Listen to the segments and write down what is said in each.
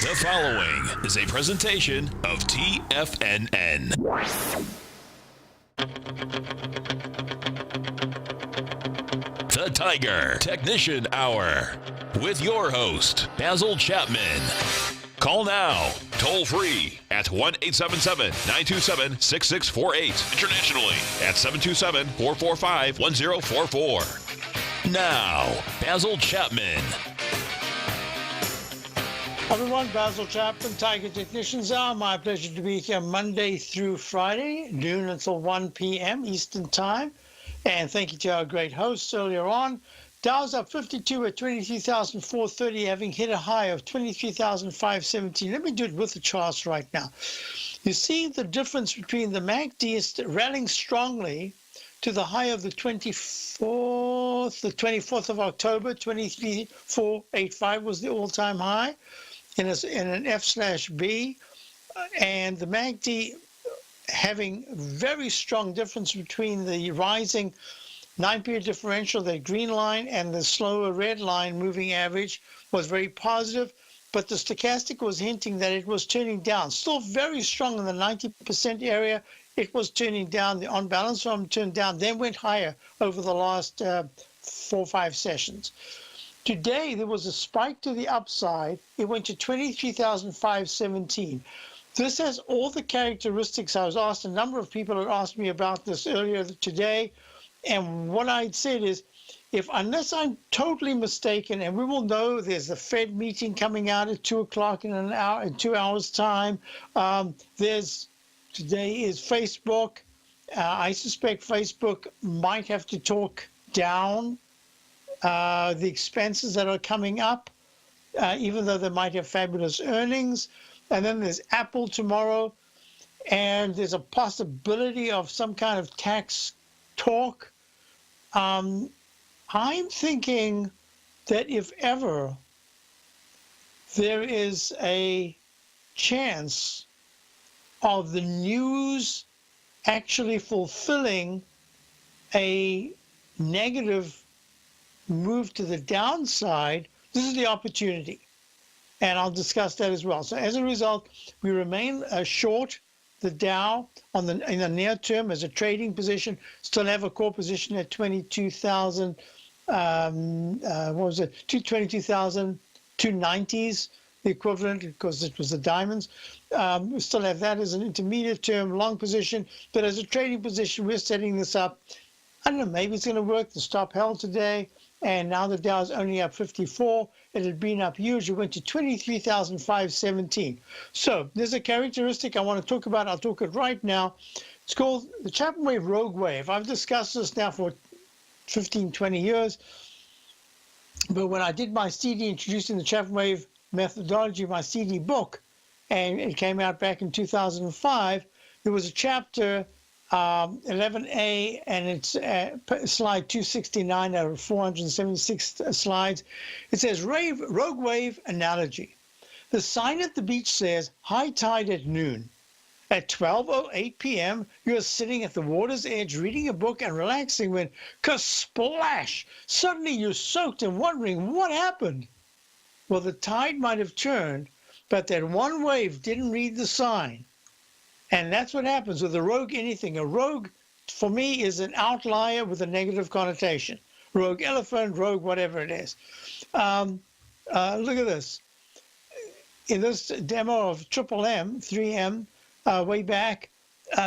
The following is a presentation of TFNN. The Tiger Technician Hour with your host, Basil Chapman. Call now, toll free at 1-877-927-6648. Internationally at 727-445-1044. Now, Basil Chapman. Everyone, Basil Chapman, Tiger Technicians Hour. My pleasure to be here Monday through Friday, noon until 1 p.m. Eastern Time. And thank you to our great hosts earlier on. Dow's up 52 at 23,430, having hit a high of 23,517. Let me do it with the charts right now. You see the difference between the MACD is rallying strongly to the high of the 24th of October, 23,485 was the all-time high in an F/B, and the MACD having very strong difference between the rising 9-period differential, the green line, and the slower red line moving average was very positive, but the stochastic was hinting that it was turning down. Still very strong in the 90% area. It was turning down. The on-balance arm turned down, then went higher over the last 4 or 5 sessions. Today, there was a spike to the upside. It went to 23,517. This has all the characteristics. I was asked, a number of people had asked me about this earlier today. And what I'd said is, unless I'm totally mistaken, and we will know there's a Fed meeting coming out at 2 o'clock in 2 hours' time. Today is Facebook. I suspect Facebook might have to talk down the expenses that are coming up, even though they might have fabulous earnings. And then there's Apple tomorrow, and there's a possibility of some kind of tax talk. I'm thinking that if ever there is a chance of the news actually fulfilling a negative move to the downside, this is the opportunity. And I'll discuss that as well. So as a result, we remain short the Dow in the near term as a trading position. Still have a core position at 22,000. 22,290s, the equivalent, because it was the diamonds. We still have that as an intermediate term long position, but as a trading position, we're setting this up. I don't know, maybe it's going to work. The stop held today, and now the Dow is only up 54. It had been up huge. It went to 23,517. So there's a characteristic I want to talk about. I'll talk it right now. It's called the Chapman Wave Rogue Wave. I've discussed this now for 15, 20 years. But when I did my CD introducing the Chapman Wave methodology, my CD book, and it came out back in 2005, there was a chapter 11A, and it's slide 269 out of 476 slides. It says Rogue Wave Analogy. The sign at the beach says high tide at noon. At 12:08 p.m., you're sitting at the water's edge reading a book and relaxing when, ka-splash, suddenly you're soaked and wondering what happened. Well, the tide might have turned, but that one wave didn't read the sign. And that's what happens with a rogue anything. A rogue, for me, is an outlier with a negative connotation. Rogue elephant, rogue whatever it is. Look at this. In this demo of Triple M, 3M, way back,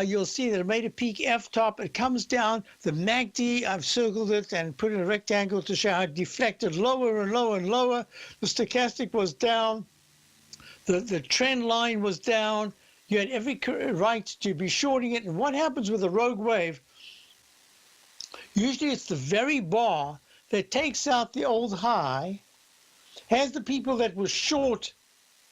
you'll see that it made a peak F-top. It comes down. The MACD, I've circled it and put in a rectangle to show how it deflected lower and lower and lower. The stochastic was down. The trend line was down. You had every right to be shorting it. And what happens with a rogue wave? Usually it's the very bar that takes out the old high, has the people that were short,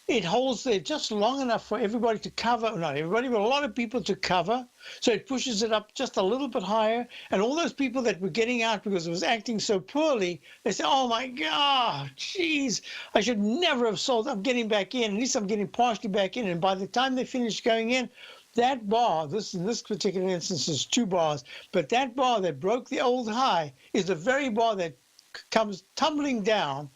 it holds there just long enough for everybody to cover, not everybody, but a lot of people to cover. So it pushes it up just a little bit higher. And all those people that were getting out because it was acting so poorly, they say, oh my God, geez, I should never have sold. I'm getting back in. At least I'm getting partially back in. And by the time they finish going in, that bar, in this particular instance is 2 bars, but that bar that broke the old high is the very bar that comes tumbling down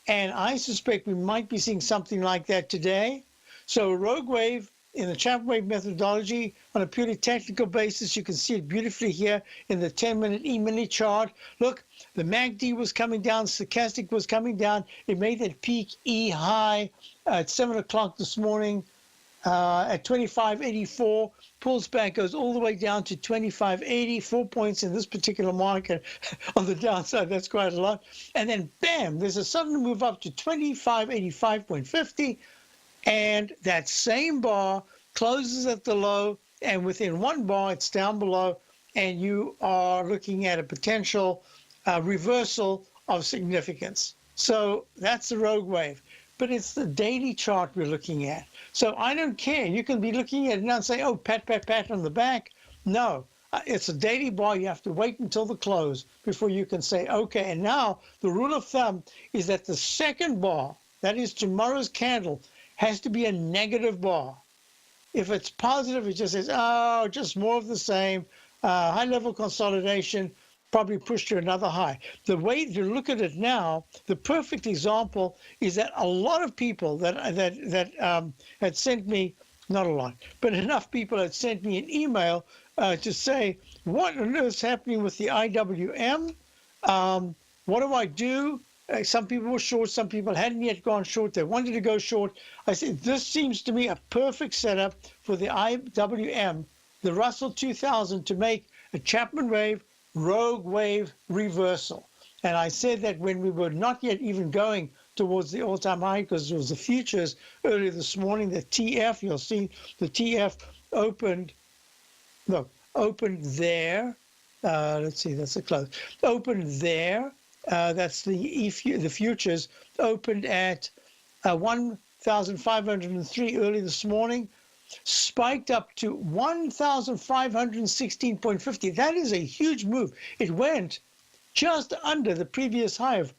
And I suspect we might be seeing something like that today. So a rogue wave in the Chapman wave methodology on a purely technical basis, you can see it beautifully here in the 10-minute E-mini chart. Look, the MACD was coming down, stochastic was coming down. It made that peak E high at 7 o'clock this morning at 25.84, pulls back, goes all the way down to 25.80, 4 points in this particular market on the downside. That's quite a lot. And then bam, there's a sudden move up to 25.85.50. And that same bar closes at the low, and within one bar, it's down below, and you are looking at a potential reversal of significance. So that's the rogue wave. But it's the daily chart we're looking at. So I don't care. You can be looking at it now and say, oh, pat, pat, pat on the back. No, it's a daily bar. You have to wait until the close before you can say, okay. And now the rule of thumb is that the second bar, that is tomorrow's candle, has to be a negative bar. If it's positive, it just says, oh, just more of the same, high-level consolidation, probably push to another high. The way to look at it now, the perfect example is that a lot of people that had sent me, not a lot, but enough people had sent me an email to say, what on earth is happening with the IWM? What do I do? Some people were short, some people hadn't yet gone short. They wanted to go short. I said, this seems to me a perfect setup for the IWM, the Russell 2000, to make a Chapman wave, rogue wave reversal. And I said that when we were not yet even going towards the all-time high, because it was the futures earlier this morning, the TF, you'll see the TF opened there. Let's see, that's the close. Opened there. That's the futures opened at 1,503 early this morning, spiked up to 1,516.50. That is a huge move. It went just under the previous high of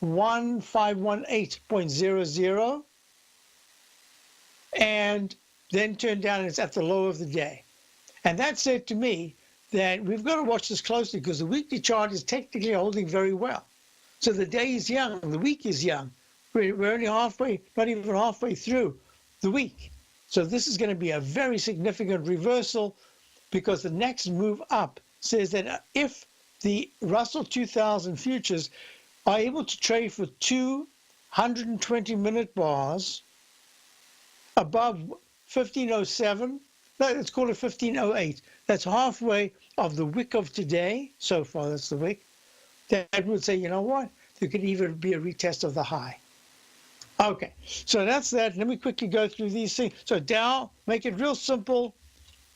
1,518.00 and then turned down, and it's at the low of the day. And that said to me that we've got to watch this closely because the weekly chart is technically holding very well. So the day is young, the week is young. We're only halfway, not even halfway through the week. So this is going to be a very significant reversal because the next move up says that if the Russell 2000 futures are able to trade for 220-minute bars above 1507, let's call it 1508. That's halfway of the wick of today. So far, that's the wick. That would say, you know what? There could even be a retest of the high. Okay, so that's that. Let me quickly go through these things. So Dow, make it real simple.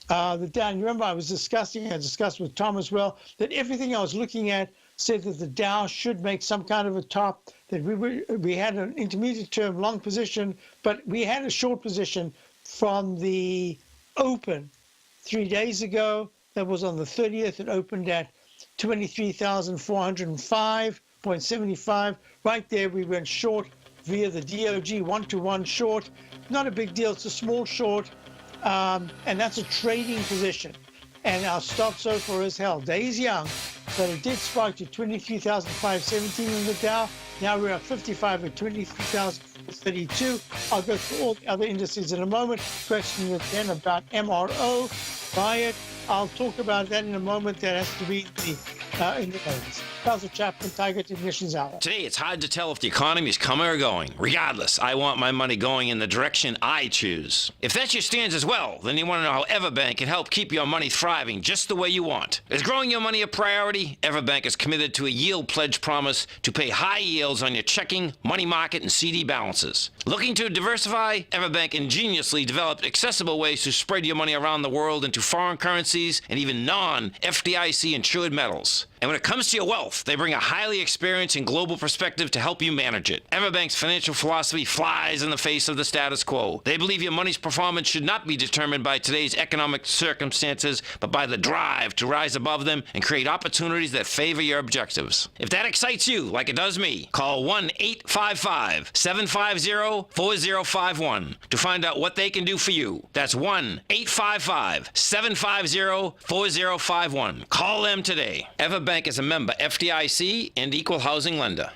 The Dow, you remember I discussed with Tom as well, that everything I was looking at said that the Dow should make some kind of a top, that we had an intermediate term long position, but we had a short position from the open 3 days ago. That was on the 30th. It opened at 23,405.75. Right there, we went short via the DOG one-to-one short. Not a big deal. It's a small short, and that's a trading position. And our stop so far is held. Day is young, but it did spike to 23,517 in the Dow. Now we're at 55 at 23,032. I'll go through all the other indices in a moment. Question again about MRO. Buy it. I'll talk about that in a moment. That has to be in the notes. Basil Chapman, Tiger Technicians Hour. Today, it's hard to tell if the economy is coming or going. Regardless, I want my money going in the direction I choose. If that's your stance as well, then you want to know how Everbank can help keep your money thriving just the way you want. Is growing your money a priority? Everbank is committed to a yield pledge promise to pay high yields on your checking, money market, and CD balances. Looking to diversify? Everbank ingeniously developed accessible ways to spread your money around the world into foreign currencies and even non-FDIC insured metals. And when it comes to your wealth, they bring a highly experienced and global perspective to help you manage it. Everbank's financial philosophy flies in the face of the status quo. They believe your money's performance should not be determined by today's economic circumstances, but by the drive to rise above them and create opportunities that favor your objectives. If that excites you, like it does me, call 1-855-750-4051 to find out what they can do for you. That's 1-855-750-4051. Call them today. Everbank is a member FDIC and equal housing lender.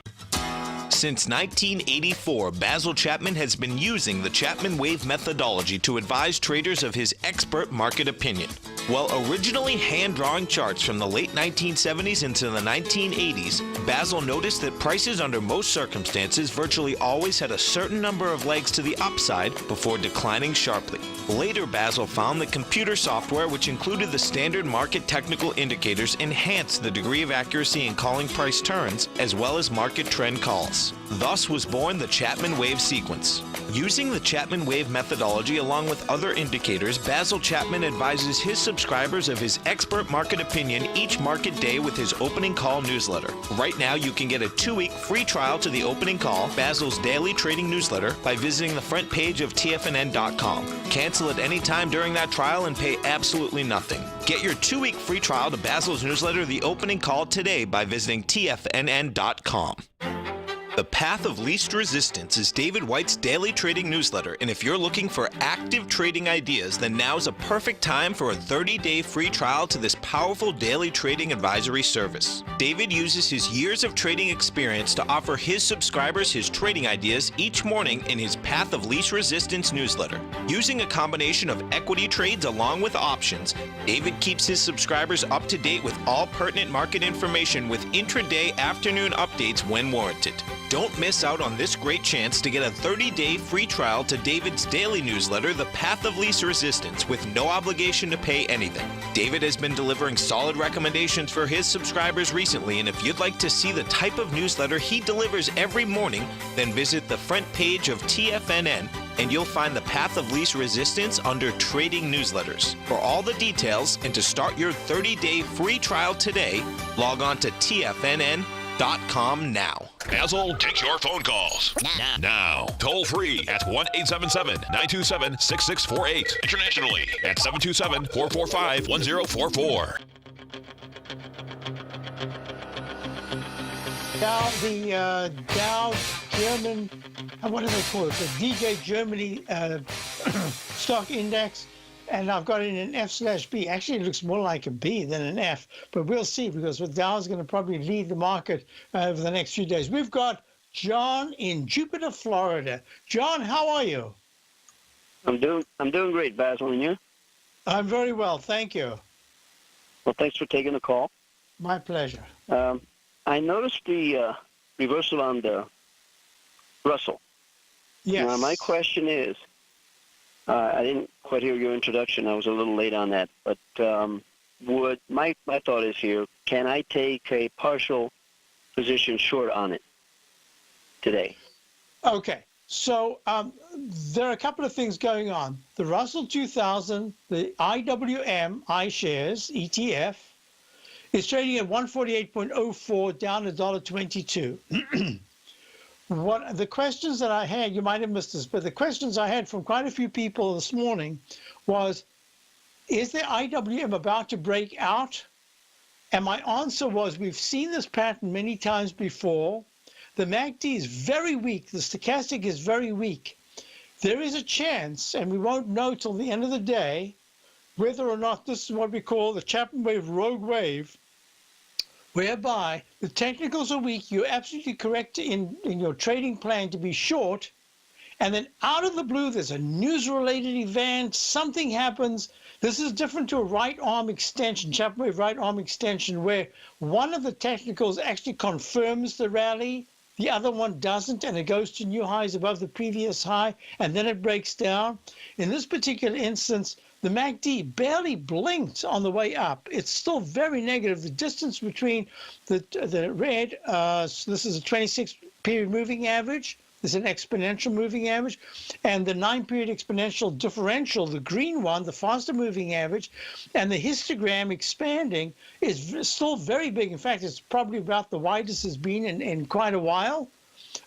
Since 1984, Basil Chapman has been using the Chapman Wave methodology to advise traders of his expert market opinion. While originally hand-drawing charts from the late 1970s into the 1980s, Basil noticed that prices under most circumstances virtually always had a certain number of legs to the upside before declining sharply. Later, Basil found that computer software, which included the standard market technical indicators, enhanced the degree of accuracy in calling price turns, as well as market trend calls. Thus was born the Chapman Wave sequence. Using the Chapman Wave methodology along with other indicators, Basil Chapman advises his subscribers of his expert market opinion each market day with his opening call newsletter. Right now, you can get a 2-week free trial to the opening call, Basil's daily trading newsletter, by visiting the front page of TFNN.com. Cancel at any time during that trial and pay absolutely nothing. Get your 2-week free trial to Basil's newsletter, The Opening Call, today by visiting TFNN.com. The Path of Least Resistance is David White's daily trading newsletter, and if you're looking for active trading ideas, then now's a perfect time for a 30-day free trial to this powerful daily trading advisory service. David uses his years of trading experience to offer his subscribers his trading ideas each morning in his Path of Least Resistance newsletter. Using a combination of equity trades along with options, David keeps his subscribers up to date with all pertinent market information with intraday afternoon updates when warranted. Don't miss out on this great chance to get a 30-day free trial to David's daily newsletter, The Path of Least Resistance, with no obligation to pay anything. David has been delivering solid recommendations for his subscribers recently, and if you'd like to see the type of newsletter he delivers every morning, then visit the front page of TFNN and you'll find the Path of Least Resistance under Trading Newsletters. For all the details and to start your 30-day free trial today, log on to TFNN.com now. Basil takes your phone calls. Now. Toll free at 1-877-927-6648. Internationally at 727-445-1044. Dow German, what do they call it? The DJ Germany stock index. And I've got it in an F/B. Actually, it looks more like a B than an F, but we'll see, because the Dow is going to probably lead the market over the next few days. We've got John in Jupiter, Florida. John, how are you? I'm doing great, Basil, and you? I'm very well, thank you. Well, thanks for taking the call. My pleasure. I noticed the reversal on the Russell. Yes. Now, my question is, I didn't quite hear your introduction. I was a little late on that. But my thought is here, can I take a partial position short on it today? Okay. So there are a couple of things going on. The Russell 2000, the IWM iShares ETF, is trading at 148.04, down $1.22. What the questions that I had, you might have missed this, but the questions I had from quite a few people this morning was, is the IWM about to break out? And my answer was, we've seen this pattern many times before. The MACD is very weak. The stochastic is very weak. There is a chance, and we won't know till the end of the day, whether or not this is what we call the Chapman wave, rogue wave, whereby the technicals are weak. You're absolutely correct in your trading plan to be short, and then out of the blue, there's a news-related event, something happens. This is different to a right arm extension, Chapman wave right arm extension, where one of the technicals actually confirms the rally, the other one doesn't, and it goes to new highs above the previous high, and then it breaks down. In this particular instance, the MACD barely blinked on the way up. It's still very negative. The distance between the red, so this is a 26-period moving average. This is an exponential moving average. And the 9-period exponential differential, the green one, the faster moving average, and the histogram expanding is still very big. In fact, it's probably about the widest it's been in quite a while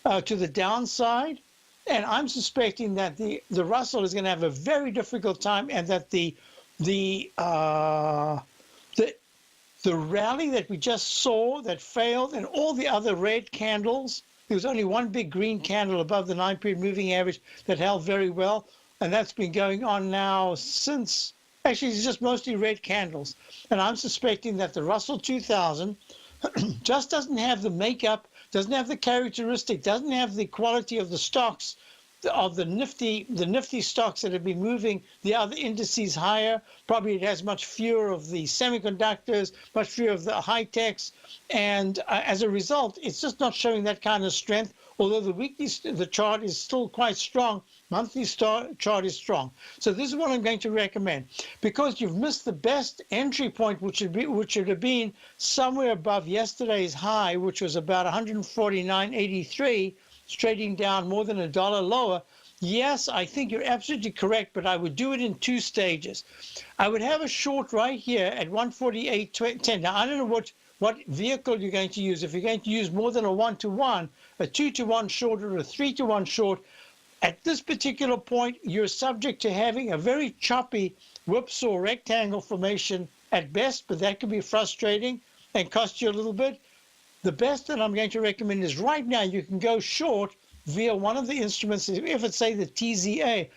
to the downside. And I'm suspecting that the Russell is going to have a very difficult time, and that the rally that we just saw that failed, and all the other red candles, there was only one big green candle above the 9-period moving average that held very well, and that's been going on now since. Actually, it's just mostly red candles, and I'm suspecting that the Russell 2000 just doesn't have the makeup doesn't have the characteristic, doesn't have the quality of the stocks, of the nifty stocks that have been moving the other indices higher. Probably it has much fewer of the semiconductors, much fewer of the high techs, and as a result, it's just not showing that kind of strength. Although the chart is still quite strong, monthly chart is strong. So this is what I'm going to recommend. Because you've missed the best entry point, which would have been somewhere above yesterday's high, which was about 149.83, trading down more than $1 lower. Yes, I think you're absolutely correct, but I would do it in two stages. I would have a short right here at 148.10. Now, I don't know what vehicle you're going to use. If you're going to use more than a 1-to-1, a 2-to-1 short, or a 3-to-1 short, at this particular point, you're subject to having a very choppy whipsaw rectangle formation at best, but that could be frustrating and cost you a little bit. The best that I'm going to recommend is right now you can go short via one of the instruments. If it's, say, the TZA,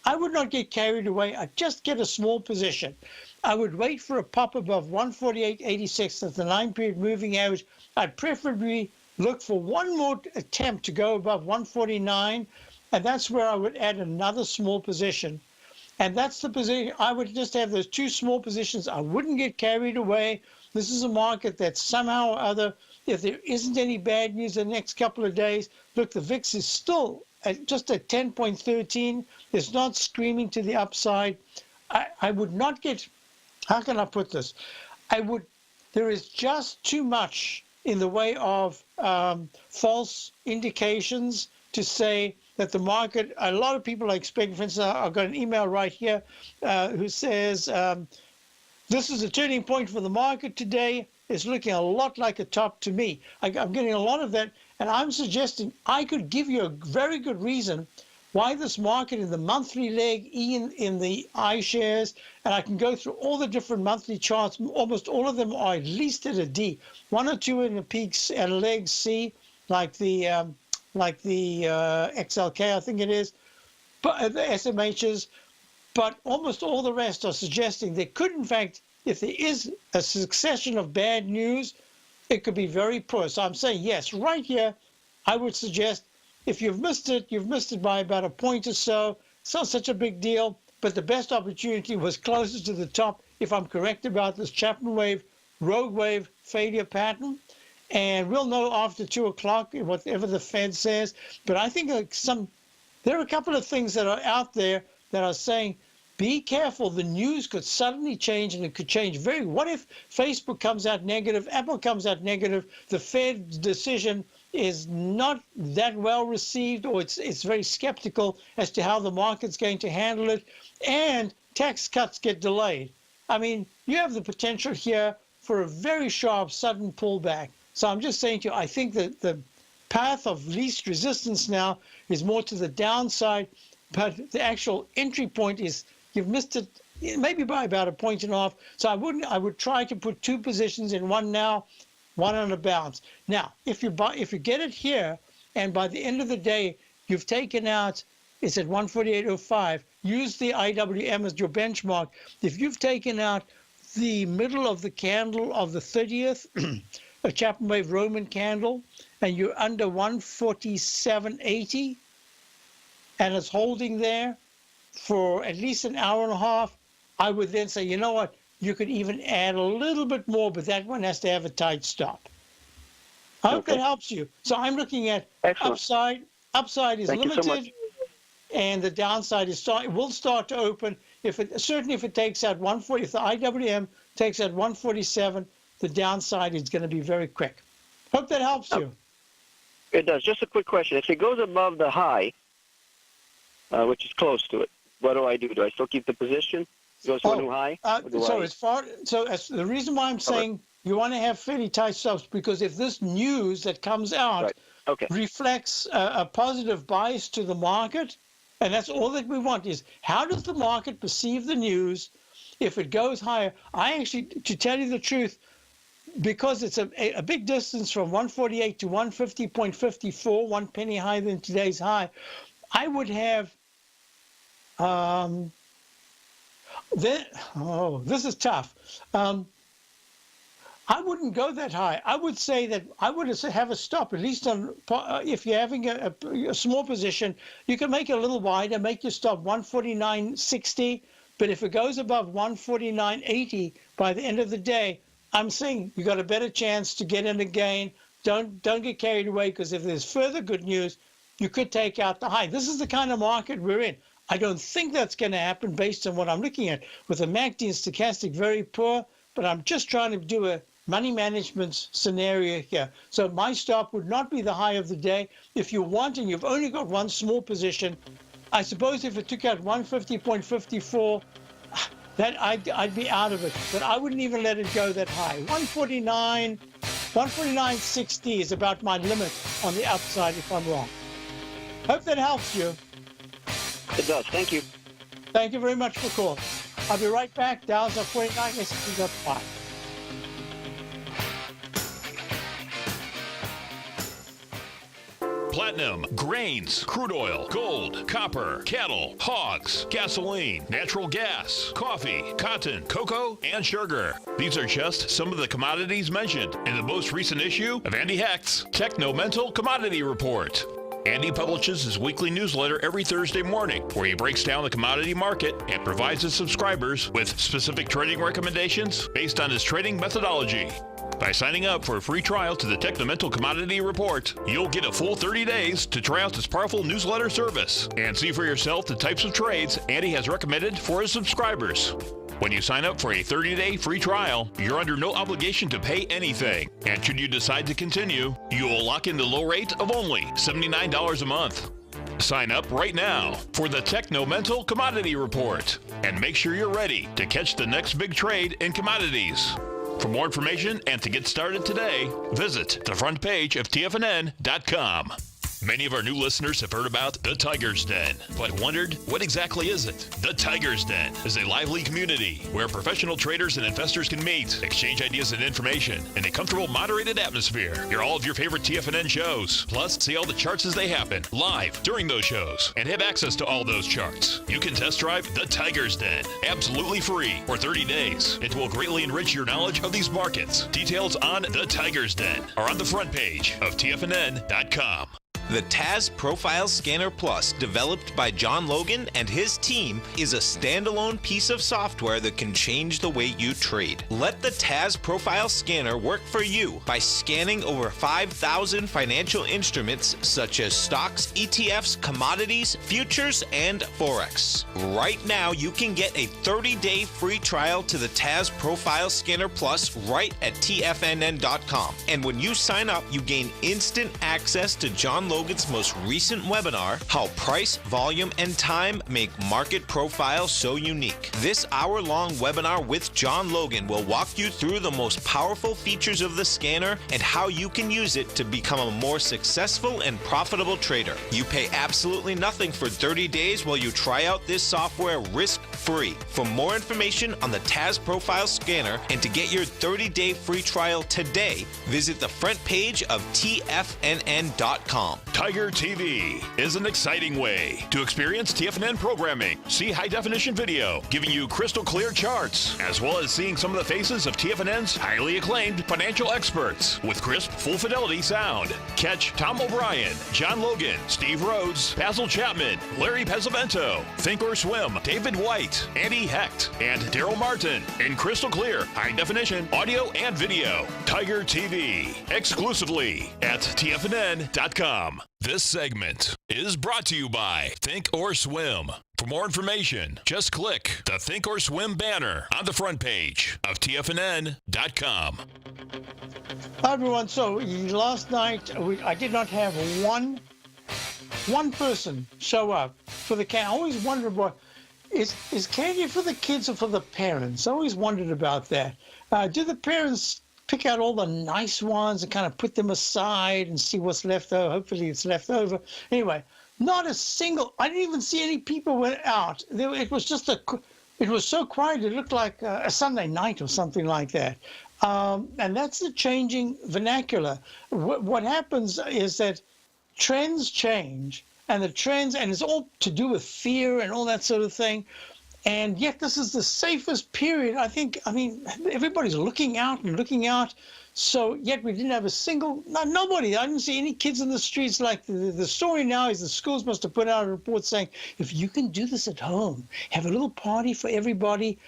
I would not get carried away. I'd just get a small position. I would wait for a pop above 148.86 at the 9-period moving average. I'd preferably look for one more attempt to go above 149, and that's where I would add another small position. And that's the position. I would just have those two small positions. I wouldn't get carried away. This is a market that somehow or other, if there isn't any bad news in the next couple of days, look, the VIX is still just at 10.13. It's not screaming to the upside. I would not get, how can I put this? There is just too much in the way of false indications to say that the market, a lot of people are expecting, for instance, I've got an email right here who says, this is a turning point for the market today. It's looking a lot like a top to me. I'm getting a lot of that, and I'm suggesting I could give you a very good reason why this market in the monthly leg, in the iShares, and I can go through all the different monthly charts. Almost all of them are at least at a D, one or two in the peaks at a leg C, like the XLK, I think it is, but the SMHs. But almost all the rest are suggesting there could, in fact, if there is a succession of bad news, it could be very poor. So I'm saying, yes, right here, I would suggest if you've missed it by about a point or so. It's not such a big deal, but the best opportunity was closer to the top, if I'm correct about this Chapman wave, rogue wave failure pattern. And we'll know after 2 o'clock, whatever the Fed says. But I think there are a couple of things that are out there that are saying, be careful, the news could suddenly change, and it could change what if Facebook comes out negative, Apple comes out negative, the Fed decision is not that well received, or it's very skeptical as to how the market's going to handle it, and tax cuts get delayed. I mean, you have the potential here for a very sharp, sudden pullback. So I'm just saying to you, I think that the path of least resistance now is more to the downside, but the actual entry point is, you've missed it maybe by about a point and a half. So I would try to put two positions in, one now, one on a bounce. Now, if you get it here, and by the end of the day, you've taken out, it's at 148.05, use the IWM as your benchmark. If you've taken out the middle of the candle of the 30th, a Chapman wave Roman candle, and you're under 147.80, and it's holding there for at least an hour and a half, I would then say, you know what, you could even add a little bit more, but that one has to have a tight stop. I hope that helps you. So I'm looking at upside. Upside is limited, and the downside will start to open. Certainly if it takes out 140, if the IWM takes out 147, the downside is going to be very quick. Hope that helps you. It does. Just a quick question. If it goes above the high, which is close to it, what do I do? Do I still keep the position? It goes to a new high? The reason why I'm saying you want to have fairly tight stops, because if this news that comes out reflects a positive bias to the market, and that's all that we want, is how does the market perceive the news if it goes higher? I actually, to tell you the truth, because it's a big distance from 148 to 150.54, 1 penny higher than today's high, I would have this is tough. I wouldn't go that high. I would say that I would have a stop, at least on if you're having a small position, you can make it a little wider, make your stop 149.60. But if it goes above 149.80 by the end of the day, I'm saying you got a better chance to get in again. Don't get carried away, because if there's further good news, you could take out the high. This is the kind of market we're in. I don't think that's going to happen based on what I'm looking at with the MACD and stochastic very poor, but I'm just trying to do a money management scenario here. So my stop would not be the high of the day. If you want and you've only got one small position, I suppose if it took out 150.54, that I'd be out of it. But I wouldn't even let it go that high. 149.60 is about my limit on the upside if I'm wrong. Hope that helps you. It does. Thank you. Thank you very much for calling. I'll be right back. Dow's up 49, S&P's up 5. Platinum, grains, crude oil, gold, copper, cattle, hogs, gasoline, natural gas, coffee, cotton, cocoa, and sugar. These are just some of the commodities mentioned in the most recent issue of Andy Hecht's Techno-Mental Commodity Report. Andy publishes his weekly newsletter every Thursday morning, where he breaks down the commodity market and provides his subscribers with specific trading recommendations based on his trading methodology. By signing up for a free trial to the Techno-Mental Commodity Report, you'll get a full 30 days to try out this powerful newsletter service and see for yourself the types of trades Andy has recommended for his subscribers. When you sign up for a 30-day free trial, you're under no obligation to pay anything. And should you decide to continue, you will lock in the low rate of only $79 a month. Sign up right now for the Techno-Mental Commodity Report and make sure you're ready to catch the next big trade in commodities. For more information and to get started today, visit the front page of TFNN.com. Many of our new listeners have heard about the Tiger's Den, but wondered, what exactly is it? The Tiger's Den is a lively community where professional traders and investors can meet, exchange ideas and information in a comfortable, moderated atmosphere. Hear all of your favorite TFNN shows, plus see all the charts as they happen live during those shows, and have access to all those charts. You can test drive the Tiger's Den absolutely free for 30 days. It will greatly enrich your knowledge of these markets. Details on the Tiger's Den are on the front page of TFNN.com. The TAS Profile Scanner Plus, developed by John Logan and his team, is a standalone piece of software that can change the way you trade. Let the TAS Profile Scanner work for you by scanning over 5,000 financial instruments such as stocks, ETFs, commodities, futures, and Forex. Right now, you can get a 30-day free trial to the TAS Profile Scanner Plus right at TFNN.com. And when you sign up, you gain instant access to John Logan's most recent webinar, How Price, Volume, and Time Make Market Profiles So Unique. This hour-long webinar with John Logan will walk you through the most powerful features of the scanner and how you can use it to become a more successful and profitable trader. You pay absolutely nothing for 30 days while you try out this software risk-free. For more information on the TAS Profile Scanner and to get your 30-day free trial today, visit the front page of TFNN.com. Tiger TV is an exciting way to experience TFNN programming. See high-definition video giving you crystal clear charts, as well as seeing some of the faces of TFNN's highly acclaimed financial experts with crisp, full-fidelity sound. Catch Tom O'Brien, John Logan, Steve Rhodes, Basil Chapman, Larry Pesavento, Think or Swim, David White, Andy Hecht, and Daryl Martin in crystal clear, high-definition audio and video. Tiger TV, exclusively at TFNN.com. This segment is brought to you by Think or Swim. For more information, just click the Think or Swim banner on the front page of TFNN.com. Hi, everyone. So last night, I did not have one person show up for the candy. I always wondered, what is candy for the kids or for the parents? I always wondered about that. Do the parents pick out all the nice ones and kind of put them aside and see what's left over? Hopefully it's left over. Anyway, not a single, I didn't even see any people went out. It was just it was so quiet, it looked like a Sunday night or something like that. And that's the changing vernacular. What happens is that trends change, and and it's all to do with fear and all that sort of thing. And yet this is the safest period. I think, I mean, everybody's looking out and looking out. So yet we didn't have a single, nobody, I didn't see any kids in the streets. Like the story now is the schools must have put out a report saying, if you can do this at home, have a little party for everybody.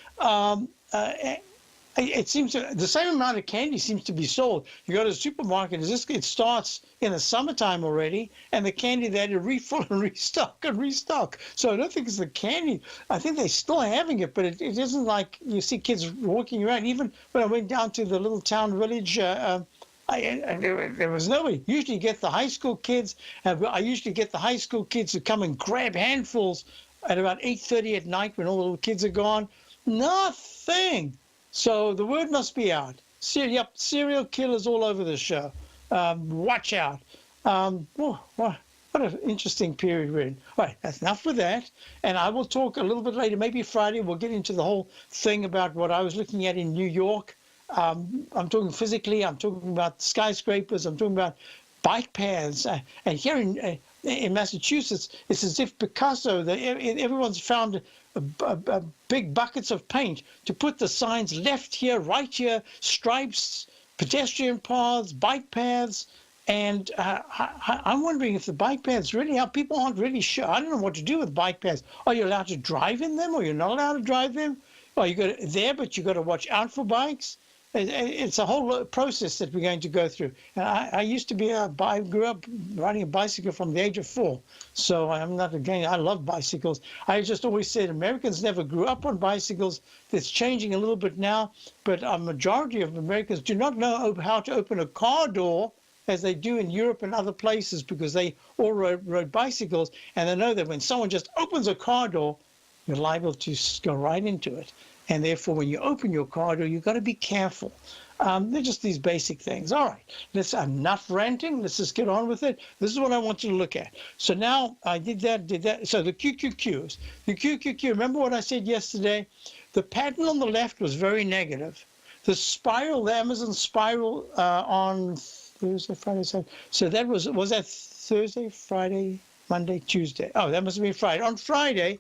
It seems the same amount of candy seems to be sold. You go to the supermarket, it starts in the summertime already, and the candy there to refill and restock and restock. So I don't think it's the candy. I think they're still having it, but it isn't like you see kids walking around. Even when I went down to the little town village, there was nobody. Usually you get the high school kids, and I usually get the high school kids to come and grab handfuls at about 8:30 at night when all the little kids are gone. Nothing. So the word must be out. Yep, serial killers all over the show. Watch out. What an interesting period we're in. All right, that's enough with that. And I will talk a little bit later, maybe Friday, we'll get into the whole thing about what I was looking at in New York. I'm talking physically, I'm talking about skyscrapers, I'm talking about bike paths. And here in Massachusetts, it's as if Picasso, everyone's found big buckets of paint to put the signs left here, right here, stripes, pedestrian paths, bike paths. And I'm wondering if the bike paths really help. People aren't really sure. I don't know what to do with bike paths. Are you allowed to drive in them or you're not allowed to drive them? Well, you got there, but you got to watch out for bikes. It's a whole process that we're going to go through. And I used to be I grew up riding a bicycle from the age of 4. So I'm not again, I love bicycles. I just always said Americans never grew up on bicycles. It's changing a little bit now, but a majority of Americans do not know how to open a car door as they do in Europe and other places because they all rode bicycles. And they know that when someone just opens a car door, you're liable to go right into it. And therefore, when you open your car door, you've got to be careful. They're just these basic things. All right, let's enough ranting. Let's just get on with it. This is what I want you to look at. So now I did that. So the QQQs. The QQQ, remember what I said yesterday? The pattern on the left was very negative. The spiral, the Amazon spiral on Thursday, Friday, Saturday. So that was that Thursday, Friday, Monday, Tuesday? Oh, that must have been Friday. On Friday,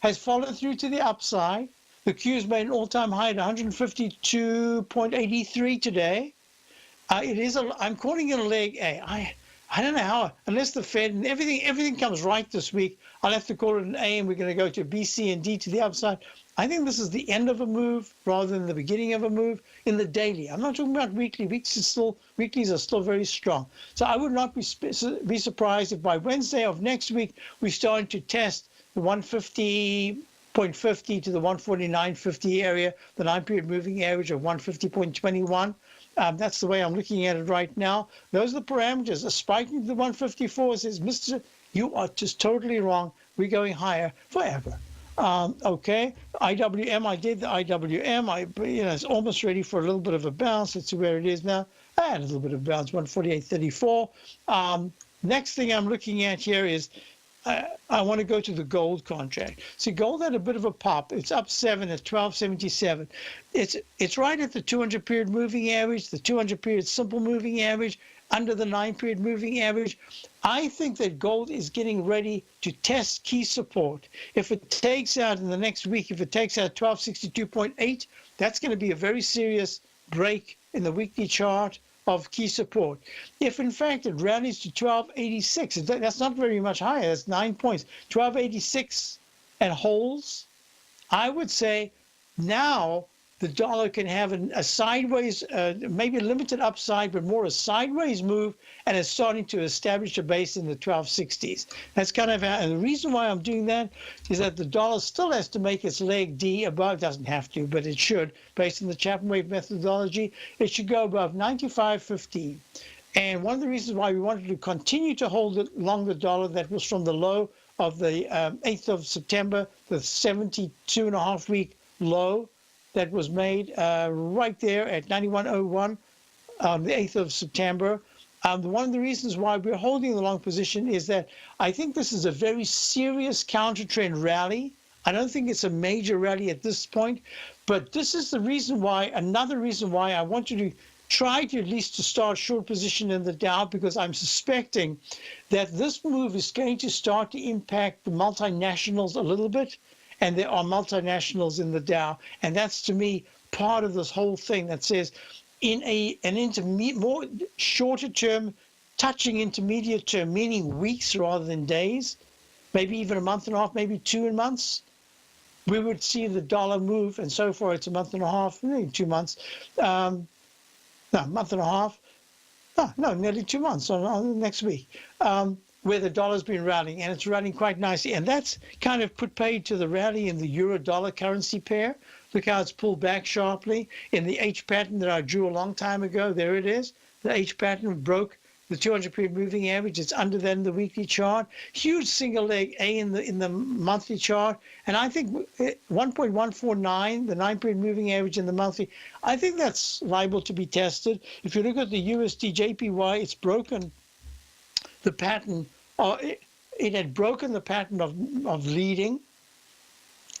has followed through to the upside. The Q's made an all-time high at 152.83 today. I'm calling it a leg A. I don't know how, unless the Fed and everything comes right this week, I'll have to call it an A, and we're going to go to B, C, and D to the upside. I think this is the end of a move rather than the beginning of a move in the daily. I'm not talking about weekly. Weeklies are still very strong. So I would not be surprised if by Wednesday of next week we're starting to test the 150.50 to the 149.50 area, the 9-period moving average of 150.21. That's the way I'm looking at it right now. Those are the parameters. A spike into the 154 says, Mr. You are just totally wrong. We're going higher forever. Okay, IWM, I did the IWM. It's almost ready for a little bit of a bounce. Let's see where it is now. A little bit of bounce, 148.34. Next thing I'm looking at here is I want to go to the gold contract. See, gold had a bit of a pop. It's up 7 at 1277. It's right at the 200-period moving average, the 200-period simple moving average, under the 9-period moving average. I think that gold is getting ready to test key support. If it takes out in the next week, if it takes out 1262.8, that's going to be a very serious break in the weekly chart of key support. If in fact it rallies to 1286, that's not very much higher, that's 9 points, 1286 and holds, I would say now the dollar can have a sideways, maybe a limited upside, but more a sideways move, and it's starting to establish a base in the 1260s. That's kind of and the reason why I'm doing that is that the dollar still has to make its leg D above, doesn't have to, but it should, based on the Chapman wave methodology, it should go above 95.15. And one of the reasons why we wanted to continue to hold it along the dollar, that was from the low of the 8th of September, the 72.5-week low, that was made right there at 91.01 on the 8th of September. One of the reasons why we're holding the long position is that I think this is a very serious counter-trend rally. I don't think it's a major rally at this point, but this is the reason why, another reason why I want you to try to at least to start short position in the Dow, because I'm suspecting that this move is going to start to impact the multinationals a little bit. and there are multinationals in the Dow. And that's, to me, part of this whole thing that says in an intermediate, more shorter term, touching intermediate term, meaning weeks rather than days, maybe even a month and a half, maybe 2 months, we would see the dollar move. And so far, it's a month and a half, maybe 2 months. No, month and a half. No, nearly 2 months on next week, where the dollar's been rallying, and it's rallying quite nicely. And that's kind of put paid to the rally in the euro-dollar currency pair. Look how it's pulled back sharply. In the H pattern that I drew a long time ago, there it is. The H pattern broke the 200-period moving average. It's under that in the weekly chart. Huge single leg A in the monthly chart. And I think 1.149, the 9-period moving average in the monthly, I think that's liable to be tested. If you look at the USD JPY, it's broken the pattern. It had broken the pattern of leading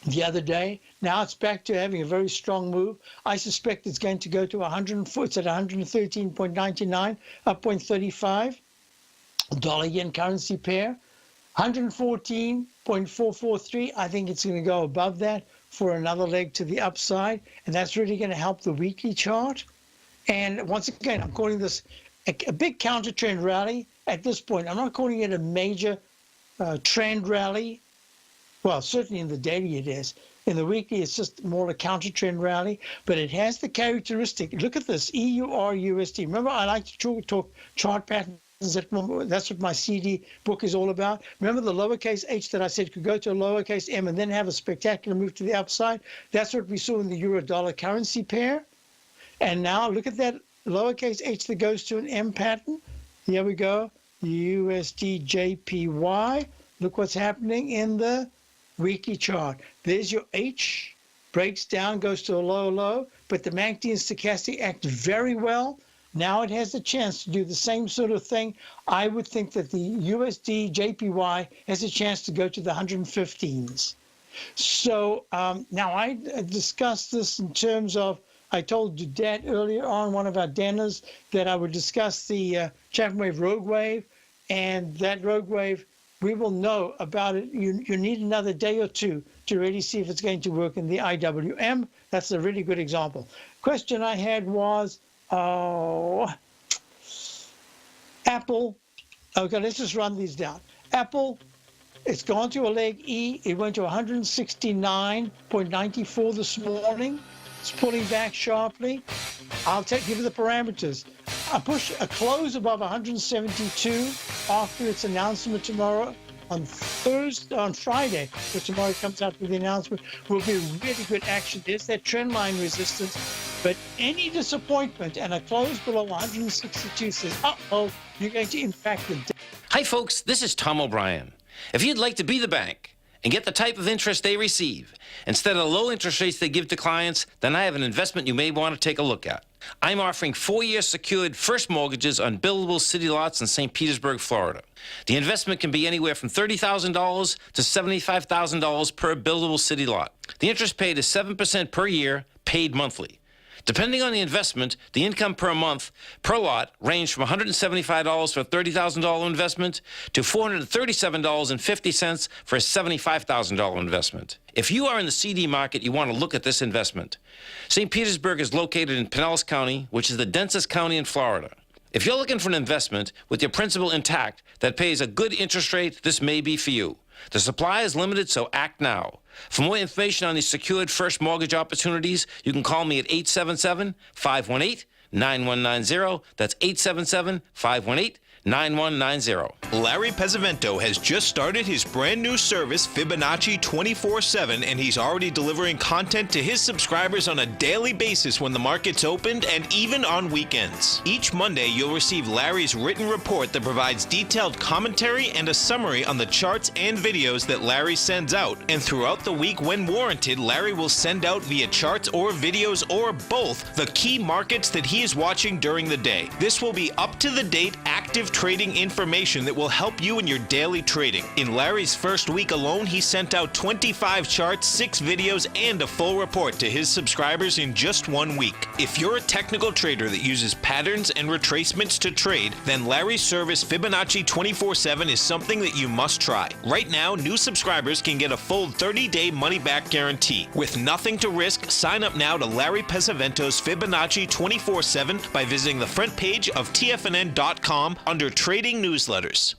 the other day. Now it's back to having a very strong move. I suspect it's going to go to 104. It's at 113.99, up 0.35. Dollar yen currency pair, 114.443. I think it's going to go above that for another leg to the upside, and that's really going to help the weekly chart. And once again, I'm calling this a big counter trend rally at this point. I'm not calling it a major trend rally. Well, certainly in the daily it is. In the weekly, it's just more a counter-trend rally, but it has the characteristic. Look at this, EUR-USD. Remember, I like to talk chart patterns. That's what my CD book is all about. Remember the lowercase h that I said could go to a lowercase m and then have a spectacular move to the upside? That's what we saw in the euro-dollar currency pair. And now look at that lowercase h that goes to an M pattern. Here we go, USD-JPY. Look what's happening in the weekly chart. There's your H, breaks down, goes to a low, but the MACD and stochastic act very well. Now it has the chance to do the same sort of thing. I would think that the USD JPY has a chance to go to the 115s. So now I discussed this in terms of, I told Dan earlier on, one of our Danners, that I would discuss the Chapman wave rogue wave, and that rogue wave, we will know about it. You need another day or two to really see if it's going to work in the IWM. That's a really good example. Question I had was, Apple. Okay, let's just run these down. Apple, it's gone to a leg E. It went to 169.94 this morning. It's pulling back sharply. I'll give you the parameters. A close above 172 after its announcement tomorrow on Friday, so tomorrow comes out with the announcement, will be really good action. There's that trend line resistance, but any disappointment and a close below 162 says, uh-oh, you're going to impact the day. Hi, folks. This is Tom O'Brien. If you'd like to be the bank and get the type of interest they receive instead of the low interest rates they give to clients, then I have an investment you may want to take a look at. I'm offering 4-year secured first mortgages on buildable city lots in St. Petersburg, Florida. The investment can be anywhere from $30,000 to $75,000 per buildable city lot. The interest paid is 7% per year, paid monthly. Depending on the investment, the income per month per lot ranged from $175 for a $30,000 investment to $437.50 for a $75,000 investment. If you are in the CD market, you want to look at this investment. St. Petersburg is located in Pinellas County, which is the densest county in Florida. If you're looking for an investment with your principal intact that pays a good interest rate, this may be for you. The supply is limited, so act now. For more information on these secured first mortgage opportunities, you can call me at 877-518-9190. That's 877-518-9190. 9190. Larry Pesavento has just started his brand new service, Fibonacci 24/7, and he's already delivering content to his subscribers on a daily basis when the market's opened and even on weekends. Each Monday, you'll receive Larry's written report that provides detailed commentary and a summary on the charts and videos that Larry sends out. And throughout the week, when warranted, Larry will send out via charts or videos or both the key markets that he is watching during the day. This will be up-to-the-date, active exclusive trading information that will help you in your daily trading. In Larry's first week alone, he sent out 25 charts, 6 videos, and a full report to his subscribers in just 1 week. If you're a technical trader that uses patterns and retracements to trade, then Larry's service Fibonacci 24/7 is something that you must try. Right now, new subscribers can get a full 30-day money-back guarantee. With nothing to risk, sign up now to Larry Pesavento's Fibonacci 24/7 by visiting the front page of TFNN.com under Trading Newsletters.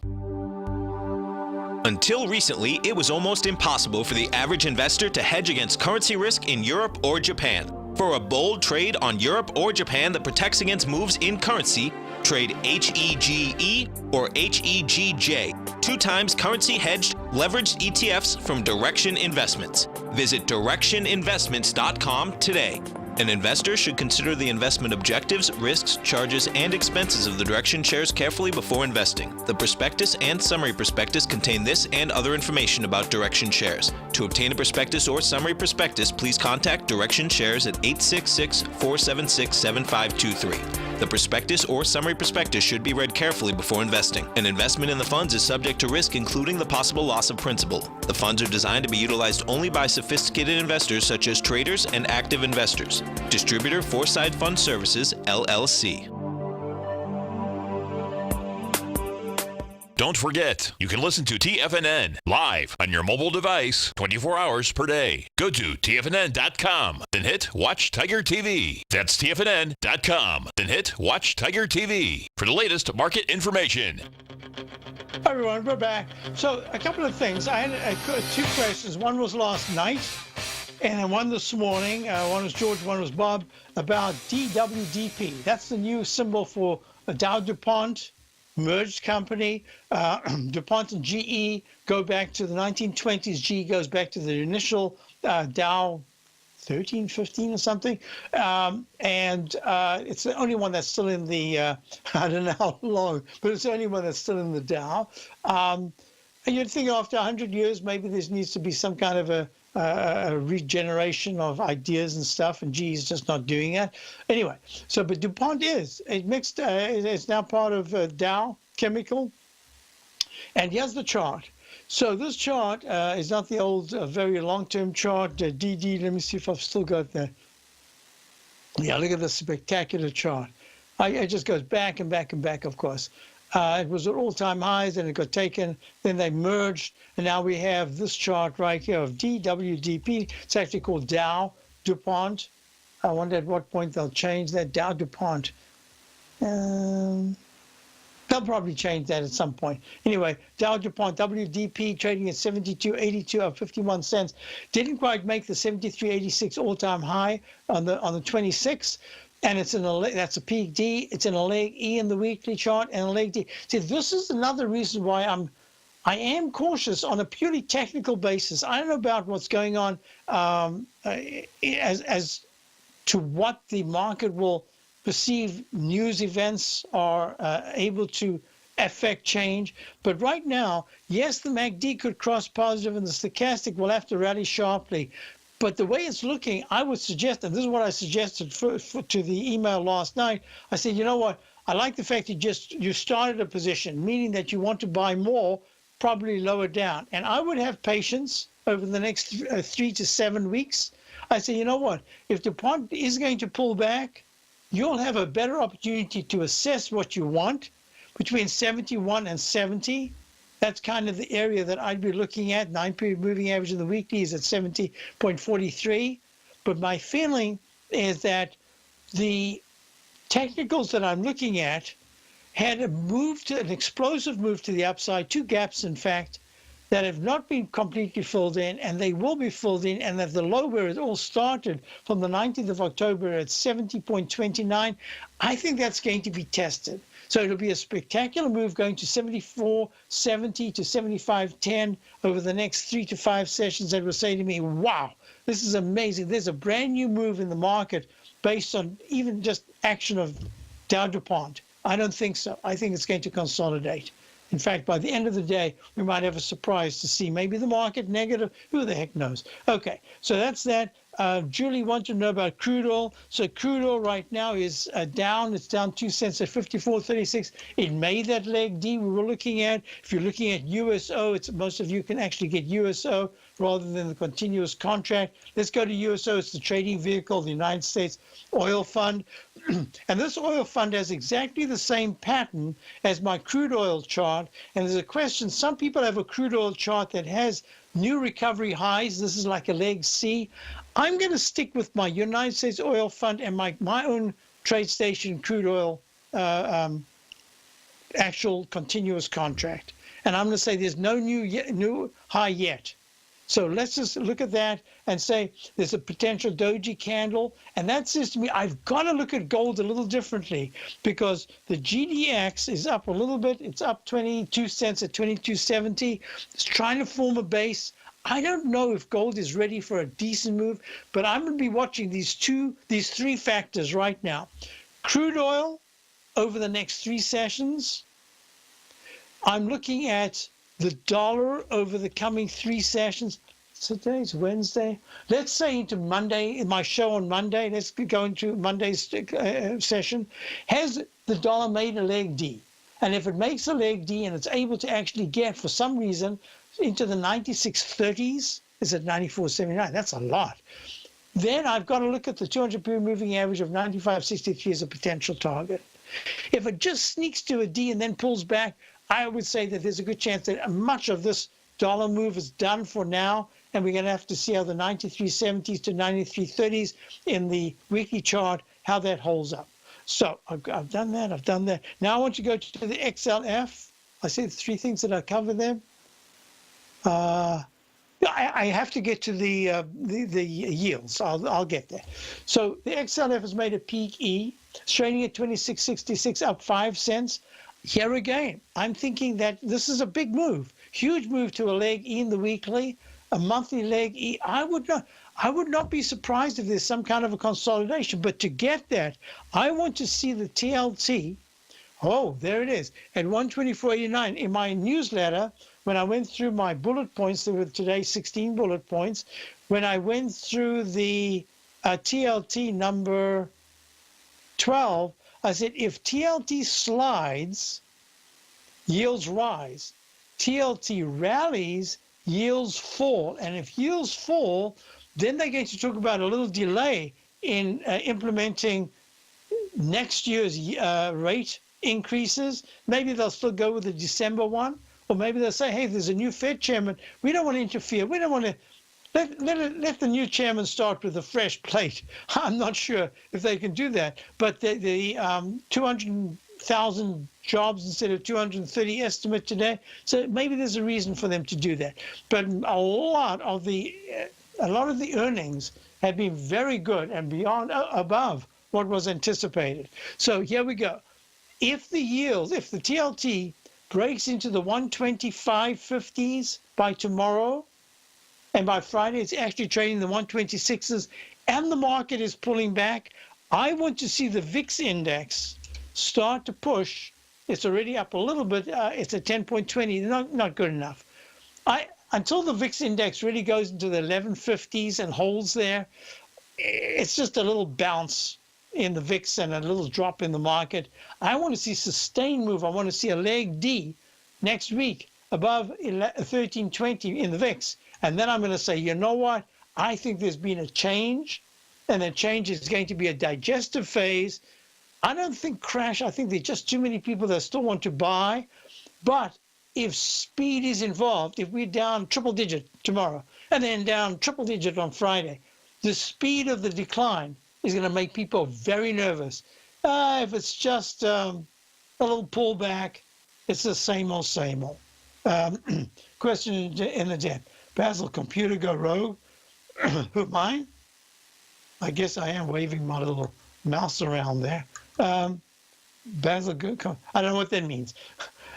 Until recently, it was almost impossible for the average investor to hedge against currency risk in Europe or Japan. For a bold trade on Europe or Japan that protects against moves in currency, trade HEGE or HEGJ, 2 times currency hedged leveraged ETFs from Direction Investments. Visit directioninvestments.com today. An investor should consider the investment objectives, risks, charges, and expenses of the Direction shares carefully before investing. The prospectus and summary prospectus contain this and other information about Direction shares. To obtain a prospectus or summary prospectus, please contact Direction Shares at 866-476-7523. The prospectus or summary prospectus should be read carefully before investing. An investment in the funds is subject to risk, including the possible loss of principal. The funds are designed to be utilized only by sophisticated investors such as traders and active investors. Distributor Foreside Fund Services, LLC. Don't forget, you can listen to TFNN live on your mobile device 24 hours per day. Go to TFNN.com, then hit Watch Tiger TV. That's TFNN.com, then hit Watch Tiger TV for the latest market information. Hi everyone, we're back. So a couple of things. I had 2 questions. One was last night, and then one this morning. One was George, one was Bob, about DWDP. That's the new symbol for Dow DuPont merged company. DuPont and GE go back to the 1920s. GE goes back to the initial Dow 13, 15 or something. And it's the only one that's still in the, I don't know how long, but it's the only one that's still in the Dow. And you'd think after 100 years, maybe there needs to be some kind of a regeneration of ideas and stuff, and GE is just not doing that. Anyway, so, but DuPont is. It mixed, it's now part of Dow Chemical. And here's the chart. So this chart is not the old, very long-term chart, DD. Let me see if I've still got the, yeah, look at this spectacular chart. It just goes back and back and back, of course. It was at all-time highs, and it got taken. Then they merged, and now we have this chart right here of DWDP. It's actually called Dow DuPont. I wonder at what point they'll change that. Dow DuPont. They'll probably change that at some point. Anyway, Dow DuPont WDP trading at 72.82 up 51 cents. Didn't quite make the 73.86 all-time high on the 26th. And it's in a, that's a peak D. It's in a leg E in the weekly chart and a leg D. See, this is another reason why I am cautious on a purely technical basis. I don't know about what's going on as to what the market will perceive news events are able to affect change. But right now, yes, the MACD could cross positive and the stochastic will have to rally sharply. But the way it's looking, I would suggest, and this is what I suggested to the email last night. I said, you know what? I like the fact you started a position, meaning that you want to buy more, probably lower down. And I would have patience over the next 3 to 7 weeks. I say, you know what? If DuPont is going to pull back, you'll have a better opportunity to assess what you want between 71 and 70. That's kind of the area that I'd be looking at. 9-period moving average of the weekly is at 70.43. But my feeling is that the technicals that I'm looking at had a move to an explosive move to the upside, 2 gaps, in fact, that have not been completely filled in, and they will be filled in, and that the low where it all started from the 19th of October at 70.29, I think that's going to be tested. So it'll be a spectacular move going to 74.70 to 75.10 over the next 3 to 5 sessions that will say to me, wow, this is amazing. There's a brand new move in the market based on even just action of Dow DuPont. I don't think so. I think it's going to consolidate. In fact, by the end of the day, we might have a surprise to see maybe the market negative. Who the heck knows? Okay, so that's that. Julie wanted to know about crude oil. So crude oil right now is down. It's down 2 cents at 54.36. It made that leg D we were looking at. If you're looking at USO, it's most of you can actually get USO rather than the continuous contract. Let's go to USO. It's the trading vehicle, the United States Oil Fund. And this oil fund has exactly the same pattern as my crude oil chart. And there's a question. Some people have a crude oil chart that has new recovery highs. This is like a leg C. I'm going to stick with my United States Oil Fund and my own trade station crude oil actual continuous contract. And I'm going to say there's no new high yet. So let's just look at that and say there's a potential doji candle. And that says to me, I've got to look at gold a little differently because the GDX is up a little bit. It's up 22 cents at 22.70. It's trying to form a base. I don't know if gold is ready for a decent move, but I'm going to be watching these three factors right now. Crude oil over the next 3 sessions. I'm looking at the dollar over the coming 3 sessions. Today's Wednesday. Let's say into Monday, in my show on Monday, let's go into Monday's session. Has the dollar made a leg D? And if it makes a leg D and it's able to actually get, for some reason, into the 96.30s, it's at 94.79. That's a lot. Then I've got to look at the 200-period moving average of 95.63 as a potential target. If it just sneaks to a D and then pulls back, I would say that there's a good chance that much of this dollar move is done for now, and we're going to have to see how the 93.70s to 93.30s in the weekly chart, how that holds up. So I've done that. I've done that. Now I want to go to the XLF. I said 3 things that I covered there. I have to get to the yields. I'll get there. So the XLF has made a peak E, trading at 26.66, up 5 cents. Here again, I'm thinking that this is a big move, huge move to a leg E in the weekly, a monthly leg E. I would not be surprised if there's some kind of a consolidation. But to get that, I want to see the TLT. Oh, there it is at 124.89. In my newsletter, when I went through my bullet points, there were today 16 bullet points. When I went through the TLT number 12, I said, if TLT slides, yields rise. TLT rallies, yields fall. And if yields fall, then they're going to talk about a little delay in implementing next year's rate increases. Maybe they'll still go with the December one. Or maybe they'll say, hey, there's a new Fed chairman. We don't want to interfere. We don't want to let the new chairman start with a fresh plate. I'm not sure if they can do that. But the 200,000 jobs instead of 230 estimate today. So maybe there's a reason for them to do that. But a lot of the earnings have been very good and above what was anticipated. So here we go. If the TLT breaks into the 125.50s by tomorrow, and by Friday it's actually trading the 126s, and the market is pulling back, I want to see the VIX index start to push. It's already up a little bit. It's at 10.20. Not good enough. Until the VIX index really goes into the 1150s and holds there, it's just a little bounce in the VIX and a little drop in the market. I want to see sustained move. I want to see a leg D next week above 1320 in the VIX. And then I'm going to say, you know what? I think there's been a change, and that change is going to be a digestive phase. I don't think crash. I think there's just too many people that still want to buy. But if speed is involved, if we're down triple digit tomorrow and then down triple digit on Friday, the speed of the decline is going to make people very nervous. If it's just a little pullback, it's the same old, same old. Question in the chat. Basil, computer go rogue? Who, mine? I guess I am waving my little mouse around there. Basil, I don't know what that means.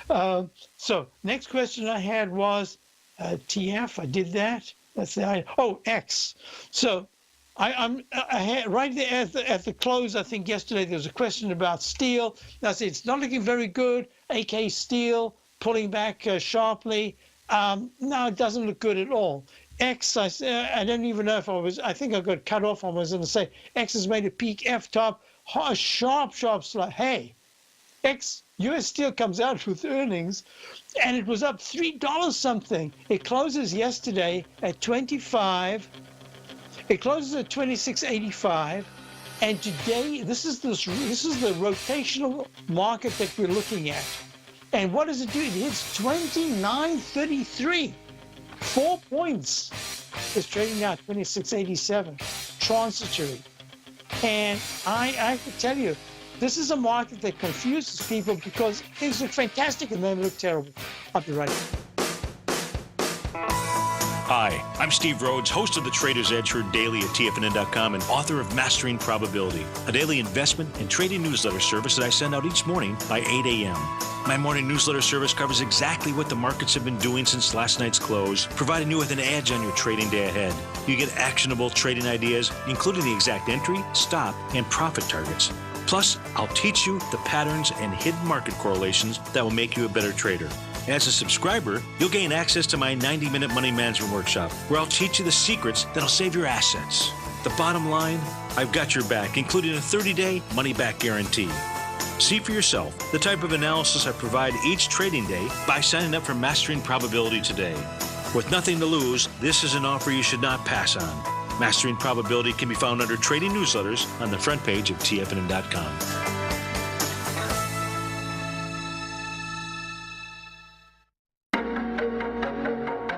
So next question I had was TF. I did that. That's the X. So I had right there at the close, I think yesterday, there was a question about steel. I said it's not looking very good. AK Steel pulling back sharply. No, it doesn't look good at all. X, I don't even know if I think I got cut off. I was going to say X has made a peak, F top, a sharp slide. Hey, US Steel comes out with earnings, and it was up $3 something. It closes yesterday at 25. It closes at 26.85, and today this is the rotational market that we're looking at. And what does it do? It hits 29.33. 4 points. It's trading now 26.87. Transitory. And I have to tell you, this is a market that confuses people because things look fantastic and then look terrible. I'll be right back. Hi, I'm Steve Rhodes, host of the Trader's Edge, heard daily at TFNN.com and author of Mastering Probability, a daily investment and trading newsletter service that I send out each morning by 8 a.m. My morning newsletter service covers exactly what the markets have been doing since last night's close, providing you with an edge on your trading day ahead. You get actionable trading ideas, including the exact entry, stop, and profit targets. Plus, I'll teach you the patterns and hidden market correlations that will make you a better trader. As a subscriber, you'll gain access to my 90-minute money management workshop, where I'll teach you the secrets that'll save your assets. The bottom line, I've got your back, including a 30-day money-back guarantee. See for yourself the type of analysis I provide each trading day by signing up for Mastering Probability today. With nothing to lose, this is an offer you should not pass on. Mastering Probability can be found under Trading Newsletters on the front page of TFNN.com.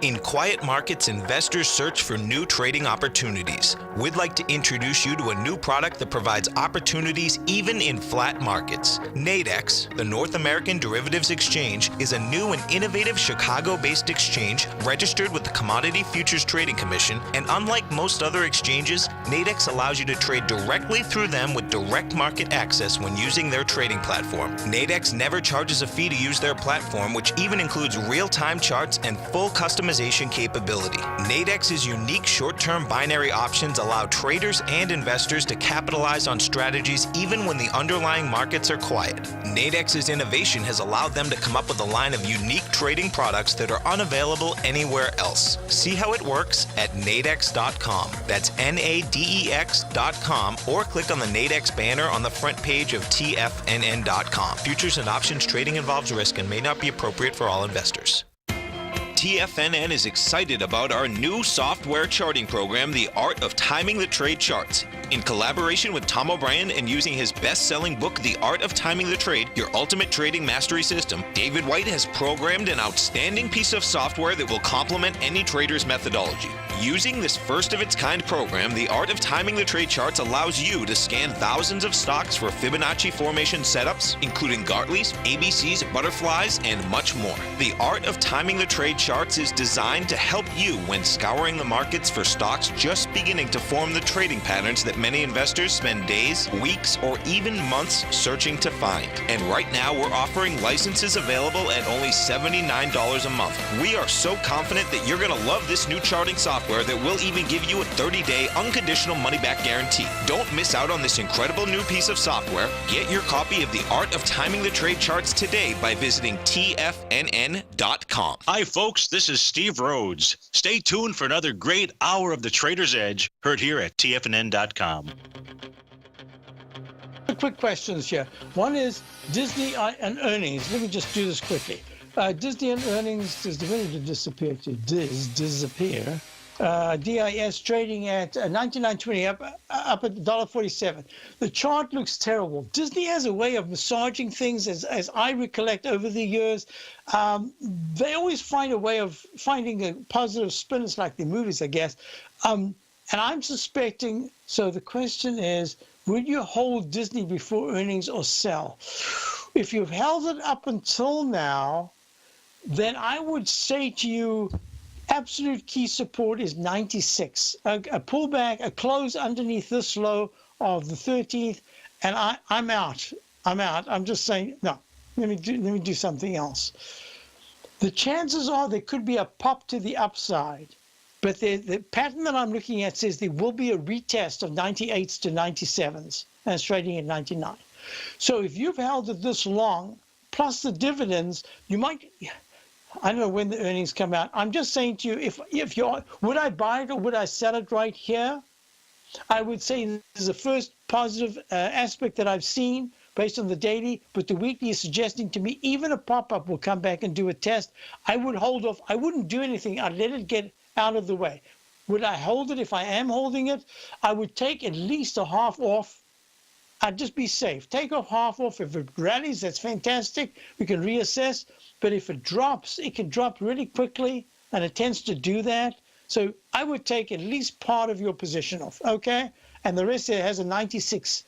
In quiet markets, investors search for new trading opportunities. We'd like to introduce you to a new product that provides opportunities even in flat markets. Nadex, the North American Derivatives Exchange, is a new and innovative Chicago-based exchange registered with the Commodity Futures Trading Commission, and unlike most other exchanges, Nadex allows you to trade directly through them with direct market access when using their trading platform. Nadex never charges a fee to use their platform, which even includes real-time charts and full customization capability. Nadex's unique short-term binary options allow traders and investors to capitalize on strategies even when the underlying markets are quiet. Nadex's innovation has allowed them to come up with a line of unique trading products that are unavailable anywhere else. See how it works at nadex.com. That's NADEX.com, or click on the Nadex banner on the front page of TFNN.com. Futures and options trading involves risk and may not be appropriate for all investors. TFNN is excited about our new software charting program, The Art of Timing the Trade Charts. In collaboration with Tom O'Brien and using his best-selling book, The Art of Timing the Trade, Your Ultimate Trading Mastery System, David White has programmed an outstanding piece of software that will complement any trader's methodology. Using this first-of-its-kind program, The Art of Timing the Trade Charts allows you to scan thousands of stocks for Fibonacci formation setups, including Gartley's, ABC's, butterflies, and much more. The Art of Timing the Trade Charts is designed to help you when scouring the markets for stocks just beginning to form the trading patterns that many investors spend days, weeks, or even months searching to find. And right now, we're offering licenses available at only $79 a month. We are so confident that you're going to love this new charting software that will even give you a 30-day unconditional money-back guarantee. Don't miss out on this incredible new piece of software. Get your copy of The Art of Timing the Trade Charts today by visiting TFNN.com. Hi, folks. This is Steve Rhodes. Stay tuned for another great hour of the Trader's Edge, heard here at TFNN.com. Quick questions here. One is Disney and earnings. Let me just do this quickly. Disney and earnings, does the minute disappear to disappear? DIS trading at 99.20 up at $1.47. The chart looks terrible. Disney has a way of massaging things, as I recollect over the years. They always find a way of finding a positive spin. It's like the movies, I guess. And I'm suspecting, so the question is, would you hold Disney before earnings or sell? If you've held it up until now, then I would say to you, absolute key support is 96. A pullback, a close underneath this low of the 13th, and I'm out. I'm just saying, no, let me do something else. The chances are there could be a pop to the upside, but the pattern that I'm looking at says there will be a retest of 98s to 97s, and it's trading at 99. So if you've held it this long, plus the dividends, you might... I don't know when the earnings come out. I'm just saying to you, if you're, would I buy it or would I sell it right here? I would say this is the first positive aspect that I've seen based on the daily, but the weekly is suggesting to me even a pop-up will come back and do a test. I would hold off. I wouldn't do anything. I'd let it get out of the way. Would I hold it if I am holding it? I would take at least a half off. I'd just be safe. Take off half off. If it rallies, that's fantastic. We can reassess. But if it drops, it can drop really quickly, and it tends to do that. So I would take at least part of your position off, okay? And the rest there has a 96,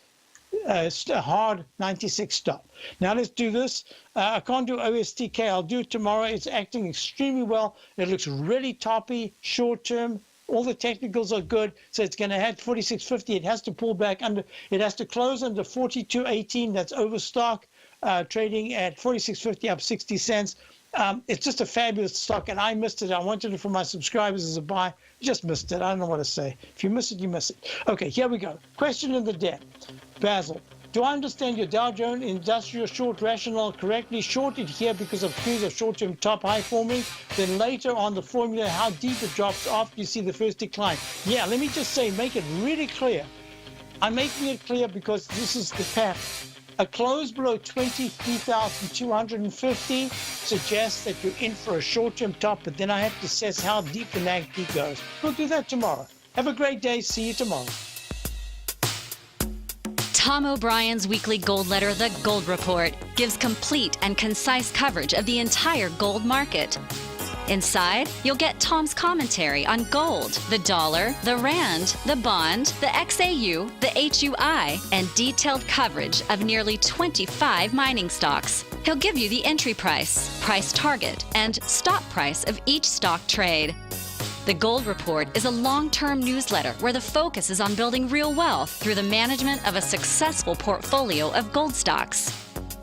a hard 96 stop. Now let's do this. I can't do OSTK. I'll do it tomorrow. It's acting extremely well. It looks really toppy, short term. All the technicals are good, so it's going to hit 46.50. It has to pull back under. It has to close under 42.18. That's overstock, trading at 46.50, up 60 cents. It's just a fabulous stock, and I missed it. I wanted it for my subscribers as a buy. Just missed it. I don't know what to say. If you miss it, you miss it. Okay, here we go. Question in the deck. Basil, do I understand your Dow Jones Industrial Short Rationale correctly? Shorted here because of clues of short-term top-high forming. Then later on the formula, how deep it drops after you see the first decline. Yeah, let me just say, make it really clear. I'm making it clear because this is the pattern. A close below 23,250 suggests that you're in for a short-term top, but then I have to assess how deep the NASDAQ goes. We'll do that tomorrow. Have a great day. See you tomorrow. Tom O'Brien's weekly gold letter, The Gold Report, gives complete and concise coverage of the entire gold market. Inside, you'll get Tom's commentary on gold, the dollar, the rand, the bond, the XAU, the HUI, and detailed coverage of nearly 25 mining stocks. He'll give you the entry price, price target, and stop price of each stock trade. The Gold Report is a long-term newsletter where the focus is on building real wealth through the management of a successful portfolio of gold stocks.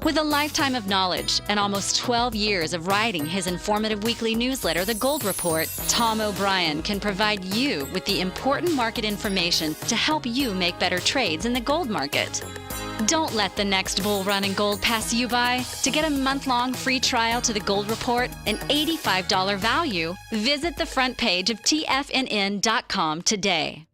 With a lifetime of knowledge and almost 12 years of writing his informative weekly newsletter, The Gold Report, Tom O'Brien can provide you with the important market information to help you make better trades in the gold market. Don't let the next bull run in gold pass you by. To get a month-long free trial to The Gold Report, an $85 value, visit the front page of TFNN.com today.